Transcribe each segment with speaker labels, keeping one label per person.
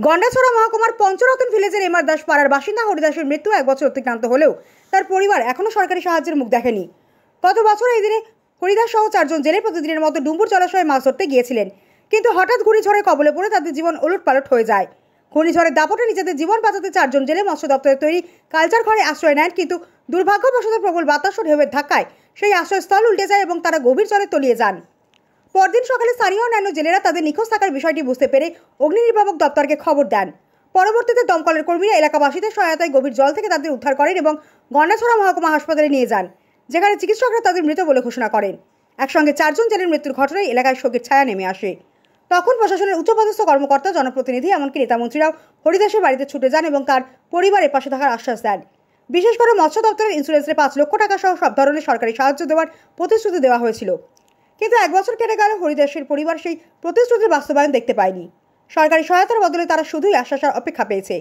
Speaker 1: গন্ডাছড়া মহকুমার পঞ্চরতন ভিলেজের এমআর দাস পাড়ার বাসিন্দা হরিদাসের মৃত্যু 1 বছর অতিক্রান্ত হলেও তার পরিবার এখনো সরকারি সাহায্যের মুখ দেখেনি। গত বছর এই দিনে হরিদাস সহ 4 জন জেলে প্রতিদিনের মতো ডুম্বুর জলাশয়ে মাছ ধরতে গিয়েছিলেন, কিন্তু হঠাৎ ঘূর্ণিঝড়ের কবলে পড়ে তাদের জীবন ওলটপালট হয়ে যায়। ঘূর্ণিঝড়ের দাপটে নিজেদের জীবন বাঁচাতে 4 জন জেলে মৎস্য দপ্তরের তৈরি কালচার ঘরে আশ্রয় নেন, কিন্তু দুর্ভাগ্যবশত প্রবল বাতাস ও ঢেউয়ের ধাক্কায় সেই আশ্রয়স্থল উল্টে যায় এবং তারা গভীর জলে তলিয়ে যান। পরদিন সকালে স্থানীয় অন্যান্য জেলেরা তাদের নিখোঁজ থাকার বিষয়টি বুঝতে পেরে অগ্নি নির্বাপক দপ্তরকে খবর দেন। পরবর্তীতে দমকলের কর্মীরা এলাকাবাসীদের সহায়তায় গভীর জল থেকে তাদের উদ্ধার করেন এবং গন্ডাছড়া মহকুমা হাসপাতালে নিয়ে যান, যেখানে চিকিৎসকরা তাদের মৃত বলে ঘোষণা করেন। একসঙ্গে 4 জন জেলের মৃত্যুর ঘটনায় এলাকায় শোকের ছায়া নেমে আসে। তখন প্রশাসনের উচ্চপদস্থ কর্মকর্তা, জনপ্রতিনিধি, এমনকি নেতামন্ত্রীরাও হরিদাসের বাড়িতে ছুটে যান এবং তার পরিবারের পাশে থাকার আশ্বাস দেন। বিশেষ করে মৎস্য দপ্তরের ইন্স্যুরেন্সে 5 লক্ষ টাকা সহ সব ধরনের সরকারি সাহায্য দেওয়ার প্রতিশ্রুতি দেওয়া হয়েছিল, কিন্তু 1 বছর কেটে গেল হরিদাসের পরিবার সেই প্রতিশ্রুতির বাস্তবায়ন দেখতে পায়নি। সরকারি সহায়তার বদলে তারা শুধুই আশ্বাসের অপেক্ষা পেয়েছে।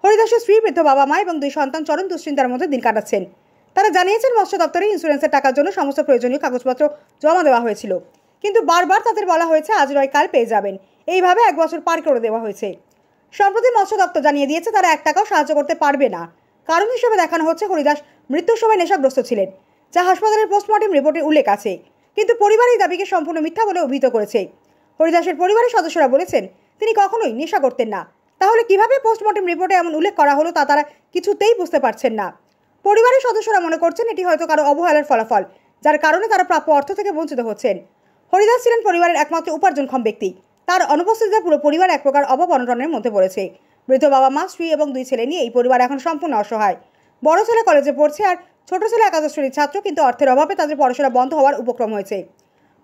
Speaker 1: হরিদাসের স্ত্রী, বৃদ্ধ বাবা মা এবং 2 সন্তান চরম দুশ্চিন্তার মধ্যে দিন কাটাচ্ছেন। তারা জানিয়েছেন মৎস্য দপ্তরের ইন্স্যুরেন্সের টাকার জন্য সমস্ত প্রয়োজনীয় কাগজপত্র জমা দেওয়া হয়েছিল, কিন্তু বারবার তাদের বলা হয়েছে আজ নয় কাল পেয়ে যাবেন। এইভাবে 1 বছর পার করে দেওয়া হয়েছে। সম্প্রতি মৎস্য দপ্তর জানিয়ে দিয়েছে তারা 1 টাকাও সাহায্য করতে পারবে না। কারণ হিসেবে দেখানো হচ্ছে হরিদাস মৃত্যুর সময় নেশাগ্রস্ত ছিলেন, যা হাসপাতালের পোস্টমর্টেম রিপোর্টে উল্লেখ আছে, কিন্তু পরিবার এই দাবিকে সম্পূর্ণ মিথ্যা বলে অভিহিত করেছে। হরিদাসের পরিবারের সদস্যরা বলেছেন তিনি কখনোই নেশা করতেন না। তাহলে কিভাবে পোস্টমর্টেম রিপোর্টে এমন উল্লেখ করা হলো তা তারা কিছুতেই বুঝতে পারছেন না। পরিবারের সদস্যরা মনে করছেন এটি হয়তো কারো অবহেলার ফলাফল, যার কারণে তারা প্রাপ্য অর্থ থেকে বঞ্চিত হচ্ছেন। হরিদাস ছিলেন পরিবারের একমাত্র উপার্জনক্ষম ব্যক্তি। তার অনুপস্থিতিতে পুরো পরিবার এক প্রকার অববন্টনের মধ্যে পড়েছে। বৃদ্ধ বাবা মা, স্ত্রী এবং 2 ছেলে নিয়ে এই পরিবার এখন সম্পূর্ণ অসহায়। বড় ছেলে কলেজে পড়ছে আর ছোট ছেলে একাদশ শ্রেণীর ছাত্র, কিন্তু অর্থের অভাবে তাদের পড়াশোনা বন্ধ হওয়ার উপক্রম হয়েছে।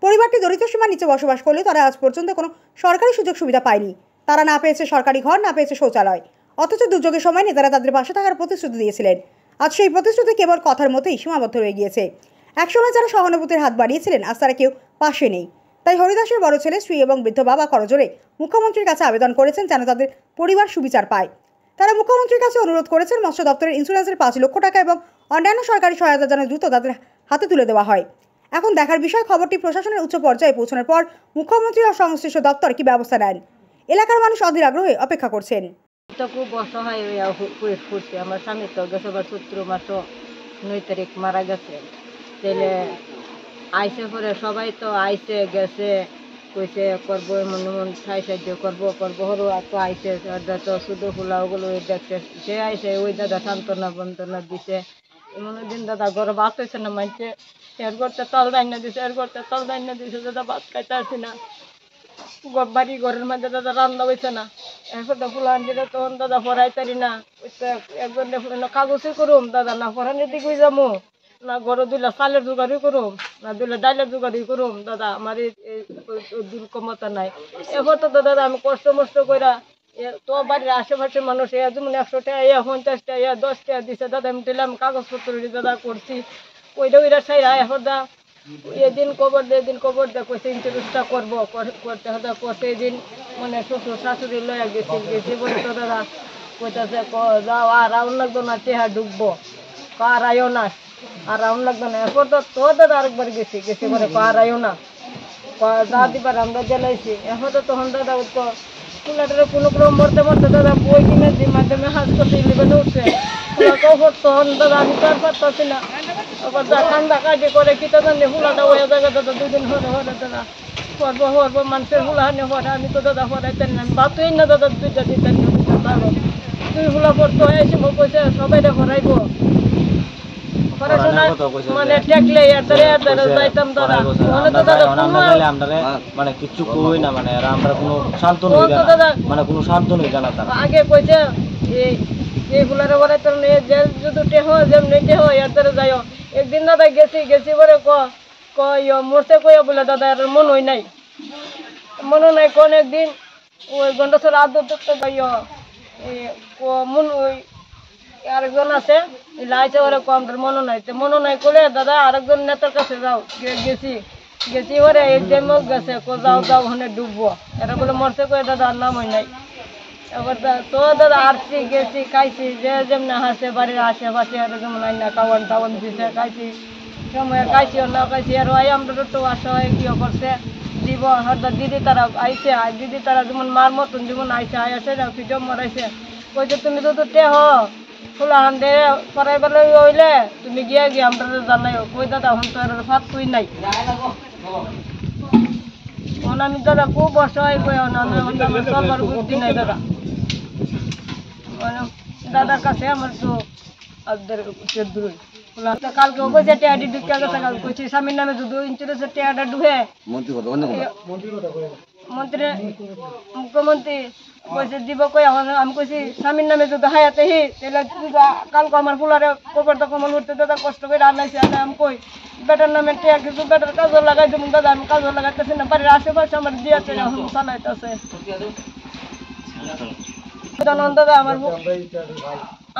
Speaker 1: পরিবারটি দরিদ্র সীমার নিচে বসবাস করলে তারা আজ পর্যন্ত কোনো সরকারি সুযোগ সুবিধা পায়নি। তারা না পেয়েছে সরকারি ঘর, না পেয়েছে শৌচালয়, অথচ দুর্যোগের সময় নেতারা তাদের পাশে থাকার প্রতিশ্রুতি দিয়েছিলেন। আজ সেই প্রতিশ্রুতি কেবল কথার মতোই সীমাবদ্ধ হয়ে গিয়েছে। একসময় যারা সহানুভূতির হাত বাড়িয়েছিলেন আজ তারা কেউ পাশে নেই। তাই হরিদাসের বড় ছেলে, স্ত্রী এবং বৃদ্ধ বাবা করজোড়ে মুখ্যমন্ত্রীর কাছে আবেদন করেছেন যেন তাদের পরিবার সুবিচার পায়। তারা মুখ্যমন্ত্রীর কাছে অনুরোধ করেছেন মৎস্য দপ্তরের ইন্স্যুরেন্সের 5 লক্ষ টাকা এবং অন্যান্য সরকারি সহায়তা যেন দ্রুত তাদের হাতে তুলে দেওয়া হয়। এখন দেখার বিষয় খবরটি প্রশাসনের উচ্চ পর্যায়ে পৌঁছানোর পর মুখ্যমন্ত্রী ও সংশ্লিষ্ট দপ্তর কি ব্যবস্থা নেন। এলাকার মানুষ অধীর আগ্রহে অপেক্ষা করছেন।
Speaker 2: তো খুব অসহায় হয়ে পড়ছে। আমার স্বামী তো গেছে 17 মাস 9 তারিখ মারা গেছে। তাহলে আইসে পরে সবাই তো আইসে গেছে, কইছে করবো এমন এমন সাহায্য করবো হরো তো আইসে তো শুধু ফুলাওগুলো দেখছে। সে আইসে ওই দাদা সান্ত্বনা বন্তনা দিছে। এমন দিন দাদা ঘরে ভাত হয়েছে না, মানছে এর করতে তল রান্না দিছে, এর করতে তল রান্না দিছে। দাদা ভাত খাইতে আসি না, বাড়ি ঘরের মধ্যে দাদা রান্না হয়েছে না। এখন তো ফুলান দিলে তখন দাদা পড়াইতারি না। একজন কাগজে করুম দাদা, না পড়ানোর দিকে যাবো, না ঘরে 2 লাখ চালের জোগাড়ই করুম, না 2 লাখ ডাইলের জোগাড়ই করুম। দাদা আমার দূর ক্ষমতা নাই। এখন তো দাদা আমি কষ্ট মষ্ট কইরা তো বাড়ির আশেপাশের মানুষ যেমন 100 টাকা 50 টাকা 10 টাকা দিছে। দাদা আমি দিলাম কাগজপত্র দাদা করছি, ওইটা সাইরা এখন দা এদিন কবর দে কইছে ইন্টারেস্টটা করবো করতে হবে করতে। এদিন মানে শ্বশুর শাশুড়ি লয়ে গেছি বলে তো দাদা কইতাছে যাও আর রাউন্ড লাগতো না, চেহারা ঢুকবো আর আয়ো না, আর রাউন্ড লাগতো না। এরপর তো দাদা আরেকবার গেছি করে আর আয়ো না, যা দিবার আমরা জ্বালাইছি। এখন তো তখন দাদা তো ফুলাটারে কোনো ক্রম মরতে দাদা বই কিনে দিই মাধ্যমে হাসপাতালে 11 উঠছে। তখন দাদা আমি তো আর পারতাছি না। আবার যা কান্দা কাজে করে কি জানি ফুলাটা ওই জায়গা দাদা 2 দিন হরে দাদা হরবো মানুষের ফুলা হানে হরে। আমি তো দাদা হরাইতেন না, আমি বাতুই না দাদা 2টা দিতেন না। 2 ফুলা পড়তো এসে কইছে সবাই হরাইবো পড়াশোনা মানে টেকলে যাইতাম দাদা।
Speaker 3: মানে কিছু কই না, মানে আমরা কোনো শান্ত নই মানে কোনো শান্ত নই জানা। তারা
Speaker 2: আগে কইছে এই ফুলারে হরাইতে যে যদি টেহ যেমনি টেহ এর দ্বারা যাইও। একদিন দাদা গেছি বলে মরতে কইয়া বলে দাদা এর মন হই নাই কোন একদিন ওই গন্ডাছড়া আদর দেখতে পাইও মন ওই আরেকজন আছে লাইছে ওরে কম মনে নাই করে দাদা আরেকজন নেতার কাছে যাও। গেছি ওরে একদম গেছে যাও ওখানে ডুববো। এরা বলে মরতে কয়ে দাদা আর নাম হয় নাই। এবার তো দাদা আসছি গেছি খাইছি, যে যেমন হাসে বাড়ির আশেপাশে যেমন আইনা কাওয়ান টাওয়ান দিছে খাইছি, সময় খাইছি না খাইছি। আর ওই আমরা একটু আসা হয় কি করছে দিব হঠাৎ দিদি তারা আইছে আর দিদি তারা যেমন মার মতন যেমন আইছে আইসে না ফিজো মরাইছে কইছে তুমি তো টেহ ফুলা হান্দে পরাই বেলা হইলে তুমি গিয়ে গিয়ে আমরা জানাই কই দাদা হন তো আর ফাত কই নাই আমি দাদা খুব বসয় কই আমি সবার বুদ্ধি নাই দাদা দাদার কাছে আমার তো দূর কালকে কইছে টেয়াডি ঢুকে গেছে কাল কইছে স্বামীর নামে যদি ইন্স্যুরেন্সের টেয়াডা ঢুকে মন্ত্রী মুখ্যমন্ত্রী কইছে দিব কই আমি কইছি স্বামীর নামে যদি হায়াতে হি তাহলে কালকে আমার ফুলারে কবর তো কমল উঠতে দাদা কষ্ট করে আনাইছে আমি কই বেটার নামে টেয়া কিছু বেটার কাজও লাগাই দেবো দাদা আমি কাজও লাগাইতেছি না বাড়ির আশেপাশে আমার দিয়াছে চালাইতেছে দাদা আমার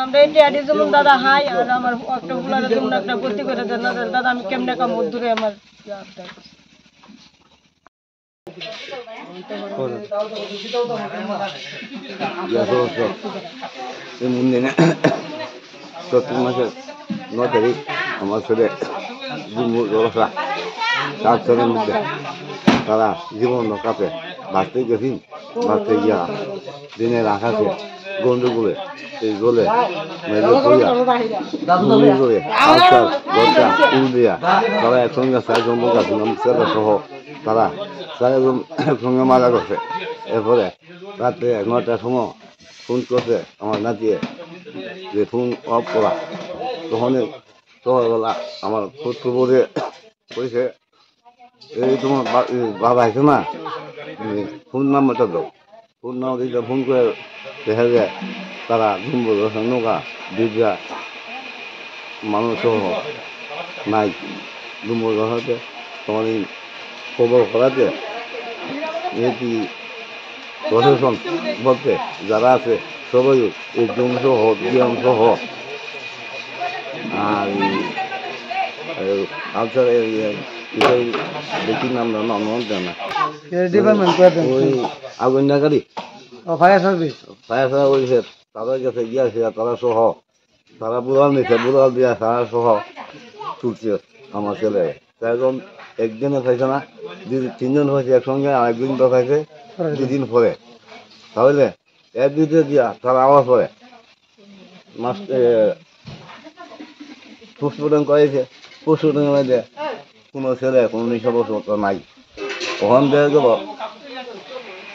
Speaker 2: আমরা এই টেয়াডি যেমন দাদা হাই আর আমার একটা ফুলারে যেমন একটা ভর্তি করে দেন দাদা আমি কেমনে কাম দূরে আমার
Speaker 4: চৈত্র মাসের 9 তারিখ আমার ছেলে সাতজনের মধ্যে তারা জীবন কাপে বাঁচতে গেছি বাঁচতে গিয়া দিনের আকাশে গন্ডগোলে এই গোলে করে তারা একসঙ্গে 4 জন লোক আছে ছেলে সহ তারা 4 জন একসঙ্গে মারা গেছে। এরপরে রাত্রে 9টার সময় ফোন করছে আমার নাতিয়ে যে ফোন অফ করা তখন সকালবেলা আমার পুত্র বলে কইছে এই তোমার বাবা আছে না ফোন নাম্বারটা দাও ফোন নাম্বার দিতে ফোন করে দেখা যায় তারা ডুম্বুর নৌকা দিদা মানুষ নাই ডুম্বুর হতে তোমার খবর করাতে এটি প্রশাসন বলতে যারা আছে সবাই এই জমি সহ বিয়াম সহ আর আলসার দেখি নাম না ওই আগুনগাড়ি ফায়ার সার্ভিস ওইছে তাদের কাছে গিয়েছে তারা সহ তারা বুড়াল নিছে বুড়াল দিয়া তারা সহ তুলছে আমার ছেলে একজন একদিনে খাইছে না 2-3 জন হয়েছে একসঙ্গে আরেকদিন তো খাইছে 2 দিন পরে তাহলে 1-2 দিন দিয়া তারা আওয়াজ পরে মাস পোস্টমর্টম করেছে পোস্টমর্টমের মধ্যে কোনো ছেলে কোনো নিঃসবত নাই ওখান দিয়ে গেল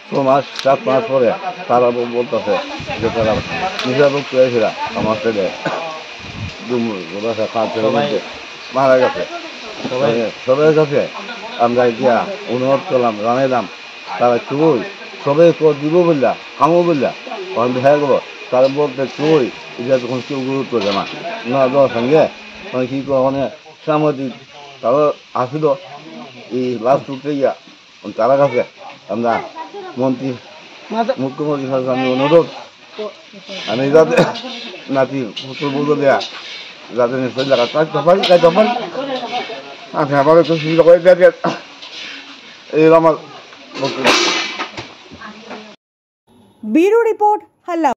Speaker 4: 6 মাস 7 মাস পরে তারা বলতেছে যে তারা নিঃসবত করেছিল আমার ছেলে মধ্যে মারা গেছে। সবাই কাছে আমরা গিয়া অনুরোধ করলাম জানাইলাম তারা চুই সবাই দিব বললা খামো বললা ওখান দেখা গেল তারা বলতে চুই এটা তখন কেউ গুরুত্ব দেয় না দেওয়ার সঙ্গে কি ওখানে সামাজিক তারা আসিল এই লাশ তুলতে গিয়া তারা কাছে আমরা মন্ত্রী মুখ্যমন্ত্রীর কাছে আমি অনুরোধ আমি যাতে নাতি পুত্র বলতে দেয়া যাতে নিশ্চয় জায়গা কাটতে পারি আচ্ছা আবার একটু সুবিধা করে দেয় এই আমার
Speaker 1: ব্যুরো রিপোর্ট হাল্লা।